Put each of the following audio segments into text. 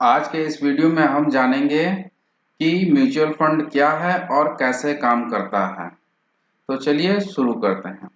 आज के इस वीडियो में हम जानेंगे कि म्यूचुअल फंड क्या है और कैसे काम करता है। तो चलिए शुरू करते हैं।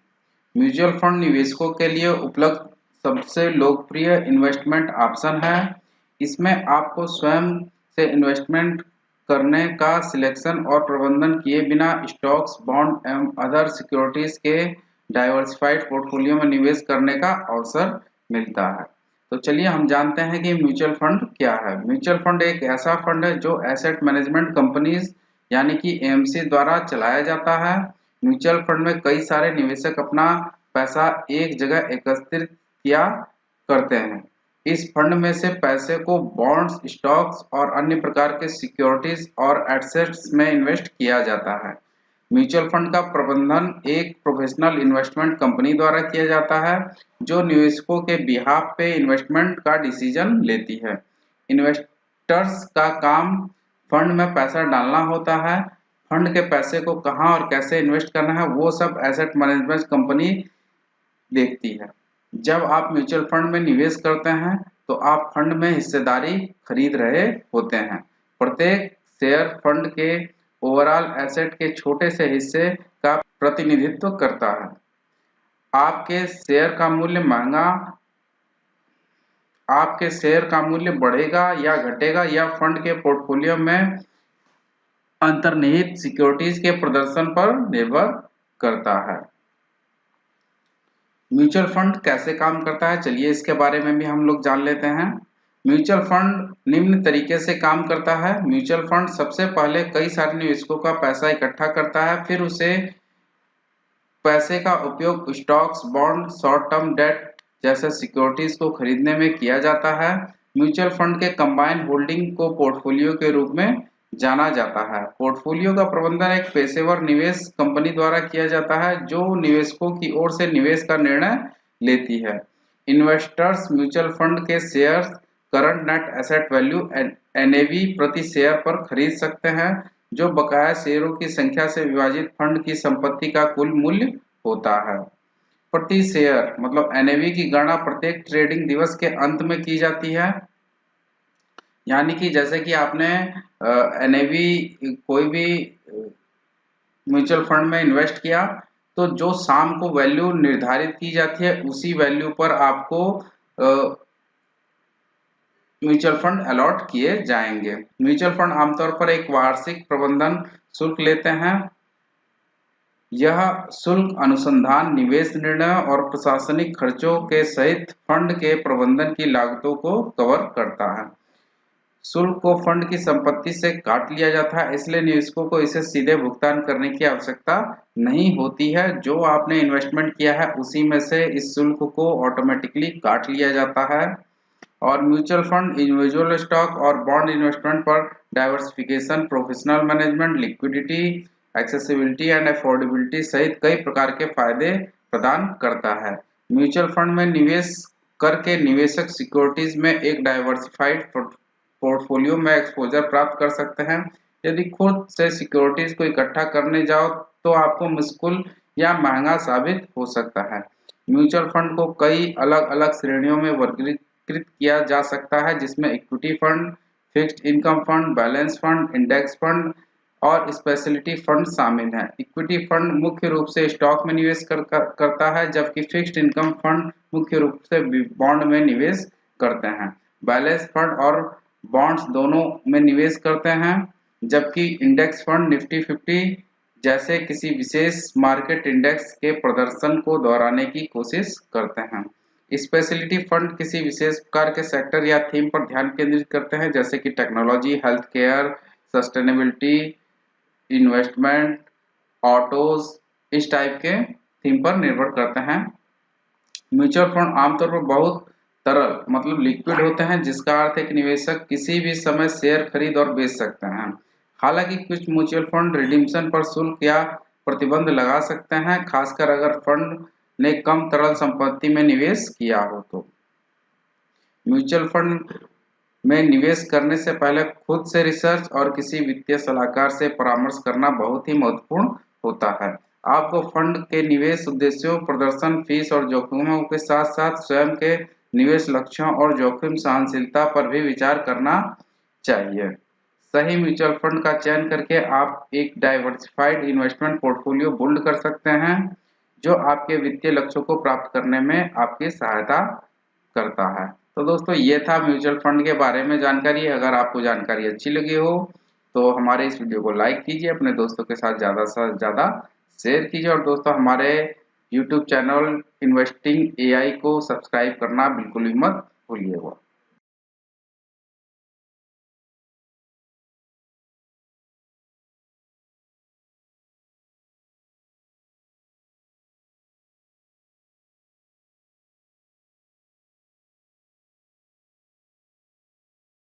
म्यूचुअल फंड निवेशकों के लिए उपलब्ध सबसे लोकप्रिय इन्वेस्टमेंट ऑप्शन है। इसमें आपको स्वयं से इन्वेस्टमेंट करने का सिलेक्शन और प्रबंधन किए बिना स्टॉक्स, बॉन्ड एवं अदर सिक्योरिटीज के डाइवर्सिफाइड पोर्टफोलियो में निवेश करने का अवसर मिलता है। तो चलिए हम जानते हैं कि म्यूचुअल फंड क्या है। म्यूचुअल फंड एक ऐसा फंड है जो एसेट मैनेजमेंट कंपनीज यानी कि एएमसी द्वारा चलाया जाता है। म्यूचुअल फंड में कई सारे निवेशक अपना पैसा एक जगह एकत्रित किया करते हैं। इस फंड में से पैसे को बॉन्ड्स, स्टॉक्स और अन्य प्रकार के सिक्योरिटीज और एसेट्स में इन्वेस्ट किया जाता है। म्यूचुअल फंड का प्रबंधन एक प्रोफेशनल इन्वेस्टमेंट कंपनी द्वारा किया जाता है जो निवेशकों के बिहाफ पे इन्वेस्टमेंट का डिसीजन लेती है। इन्वेस्टर्स का काम फंड में पैसा डालना होता है। फंड के पैसे को कहां और कैसे इन्वेस्ट करना है वो सब एसेट मैनेजमेंट कंपनी देखती है। जब आप म्यूचुअल फंड में निवेश करते हैं तो आप फंड में हिस्सेदारी खरीद रहे होते हैं। प्रत्येक शेयर फंड के ओवरऑल एसेट के छोटे से हिस्से का प्रतिनिधित्व करता है। आपके शेयर का मूल्य बढ़ेगा या घटेगा या फंड के पोर्टफोलियो में अंतर्निहित सिक्योरिटीज के प्रदर्शन पर निर्भर करता है। म्यूचुअल फंड कैसे काम करता है, चलिए इसके बारे में भी हम लोग जान लेते हैं। म्यूचुअल फंड निम्न तरीके से काम करता है। म्यूचुअल फंड सबसे पहले कई सारे निवेशकों का पैसा इकट्ठा करता है, फिर उसे पैसे का उपयोग stocks, bond, short term debt जैसे सिक्योरिटीज को खरीदने में किया जाता है। म्यूचुअल फंड के कंबाइंड होल्डिंग को पोर्टफोलियो के रूप में जाना जाता है। पोर्टफोलियो का प्रबंधन एक पेशेवर निवेश कंपनी द्वारा किया जाता है जो निवेशकों की ओर से निवेश का निर्णय लेती है। इन्वेस्टर्स म्यूचुअल फंड के shares current net asset value NAV प्रति शेयर पर खरीद सकते हैं, जो बकाया शेयरों की संख्या से विभाजित फंड की संपत्ति का कुल मूल्य होता है। प्रति शेयर मतलब एनएवी की गणना प्रत्येक ट्रेडिंग दिवस के अंत में की जाती है। यानी कि जैसे कि आपने एनएवी कोई भी म्यूचुअल फंड में इन्वेस्ट किया तो जो शाम को वैल्यू निर्धारित की जाती है उसी वैल्यू पर आपको म्यूचुअल फंड अलॉट किए जाएंगे। म्यूचुअल फंड आमतौर पर एक वार्षिक प्रबंधन शुल्क लेते हैं। यह शुल्क अनुसंधान, निवेश निर्णय और प्रशासनिक खर्चों के सहित फंड के प्रबंधन की लागतों को कवर करता है। शुल्क को फंड की संपत्ति से काट लिया जाता है, इसलिए निवेशकों को इसे सीधे भुगतान करने की आवश्यकता नहीं होती है। जो आपने इन्वेस्टमेंट किया है उसी में से इस शुल्क को ऑटोमेटिकली काट लिया जाता है। और म्यूचुअल फंड इंडिविजुअल स्टॉक और बॉन्ड इन्वेस्टमेंट पर diversification, professional management, liquidity, accessibility and affordability सहित कई प्रकार के फायदे प्रदान करता है। म्यूचुअल फंड में निवेश करके निवेशक सिक्योरिटीज में एक डाइवर्सिफाइड पोर्टफोलियो में एक्सपोजर प्राप्त कर सकते हैं। यदि खुद से सिक्योरिटीज को इकट्ठा करने जाओ तो आपको मुश्किल या महंगा साबित हो सकता है। म्यूचुअल फंड को कई अलग अलग श्रेणियों में वर्गीकृत किया जा सकता है, जिसमें equity fund, fixed income fund, balance fund, index fund और स्पेशलिटी फंड शामिल हैं। इक्विटी फंड मुख्य रूप से स्टॉक में निवेश करता है, जबकि फिक्स्ड इनकम फंड मुख्य रूप से बॉन्ड में निवेश करते हैं। बैलेंस फंड और बॉन्ड्स दोनों में निवेश करते हैं, जबकि इंडेक्स फंड निफ्टी 50 जैसे किसी विशेष मार्केट इंडेक्स के प्रदर्शन को दोहराने की कोशिश करते हैं। स्पेशलिटी फंड किसी विशेष प्रकार के सेक्टर या थीम पर ध्यान केंद्रित करते हैं, जैसे कि technology, health care, sustainability, investment, autos, इस टाइप के थीम पर निर्भर करते हैं। म्यूचुअल फंड आमतौर पर बहुत तरल मतलब लिक्विड होते हैं, जिसका अर्थ है कि निवेशक किसी भी समय शेयर खरीद और बेच सकते हैं। हालांकि कुछ म्यूचुअल फंड रिडीम्पशन पर शुल्क या प्रतिबंध लगा सकते हैं, खासकर अगर फंड ने कम तरल संपत्ति में निवेश किया हो तो। म्यूचुअल फंड में निवेश करने से पहले खुद से रिसर्च और किसी वित्तीय सलाहकार से परामर्श करना बहुत ही महत्वपूर्ण होता है। आपको फंड के निवेश उद्देश्यों, प्रदर्शन, फीस और जोखिमों के साथ साथ स्वयं के निवेश लक्ष्यों और जोखिम सहनशीलता पर भी विचार करना चाहिए। सही म्यूचुअल फंड का चयन करके आप एक डाइवर्सिफाइड इन्वेस्टमेंट पोर्टफोलियो बिल्ड कर सकते हैं, जो आपके वित्तीय लक्ष्यों को प्राप्त करने में आपकी सहायता करता है। तो दोस्तों, ये था म्यूचुअल फंड के बारे में जानकारी। अगर आपको जानकारी अच्छी लगी हो तो हमारे इस वीडियो को लाइक कीजिए, अपने दोस्तों के साथ ज़्यादा से ज़्यादा शेयर कीजिए और दोस्तों हमारे यूट्यूब चैनल इन्वेस्टिंग एआई को सब्सक्राइब करना बिल्कुल भी मत भूलिएगा।